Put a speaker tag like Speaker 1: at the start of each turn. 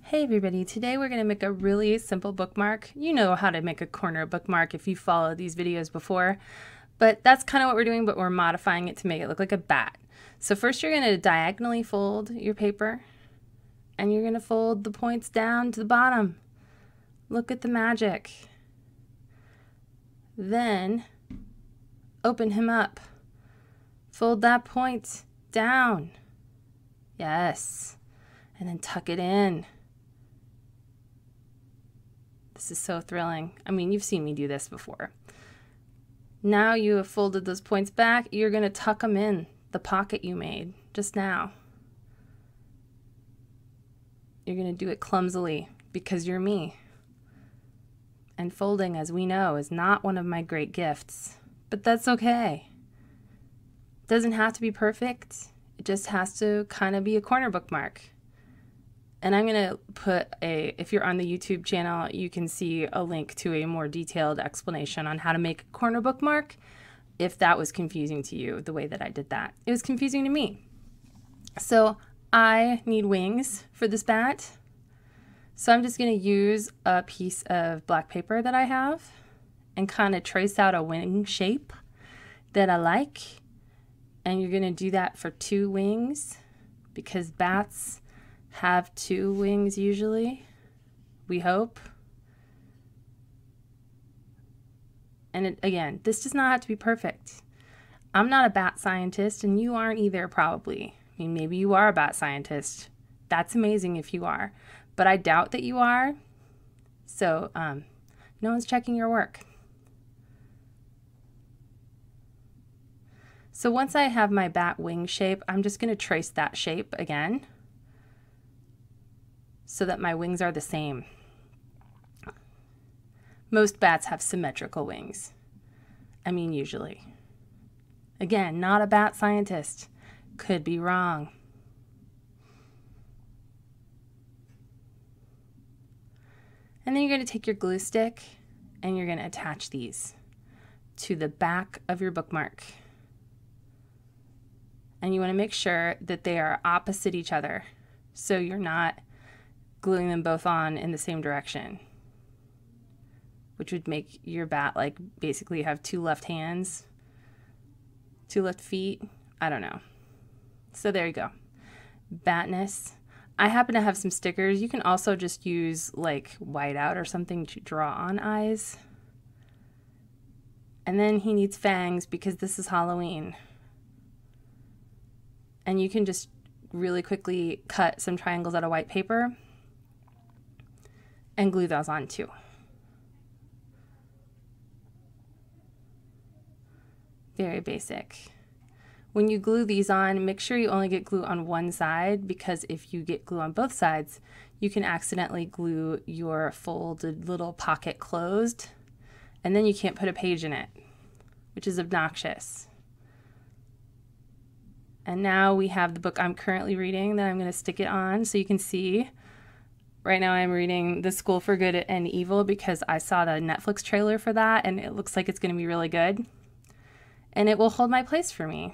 Speaker 1: Hey everybody, today we're going to make a really simple bookmark. You know how to make a corner bookmark if you followed these videos before, but that's kind of what we're doing, but we're modifying it to make it look like a bat. So first you're going to diagonally fold your paper and you're going to fold the points down to the bottom. Look at the magic. Then open him up. Fold that point down. Yes. And then tuck it in. This is so thrilling. I mean, you've seen me do this before. Now you have folded those points back, you're going to tuck them in the pocket you made just now. You're going to do it clumsily because you're me. And folding, as we know, is not one of my great gifts, but that's okay. It doesn't have to be perfect. It just has to kind of be a corner bookmark. And I'm going to put if you're on the YouTube channel, you can see a link to a more detailed explanation on how to make a corner bookmark if that was confusing to you, the way that I did that. It was confusing to me. So I need wings for this bat. So I'm just going to use a piece of black paper that I have and kind of trace out a wing shape that I like. And you're going to do that for 2 wings because bats have 2 wings usually, we hope. And again, this does not have to be perfect. I'm not a bat scientist and you aren't either probably. I mean, maybe you are a bat scientist. That's amazing if you are, but I doubt that you are. So no one's checking your work. So once I have my bat wing shape, I'm just going to trace that shape again, so that my wings are the same. Most bats have symmetrical wings. I mean, usually. Again, not a bat scientist. Could be wrong. And then you're going to take your glue stick and you're going to attach these to the back of your bookmark. And you want to make sure that they are opposite each other, so you're not gluing them both on in the same direction, which would make your bat like basically have 2 left hands, 2 left feet. I don't know. So there you go. Batness. I happen to have some stickers. You can also just use like whiteout or something to draw on eyes. And then he needs fangs because this is Halloween. And you can just really quickly cut some triangles out of white paper and glue those on too. Very basic. When you glue these on, make sure you only get glue on one side, because if you get glue on both sides, you can accidentally glue your folded little pocket closed, and then you can't put a page in it, which is obnoxious. And now we have the book I'm currently reading that I'm going to stick it on so you can see. Right now I'm reading The School for Good and Evil because I saw the Netflix trailer for that and it looks like it's going to be really good. And it will hold my place for me.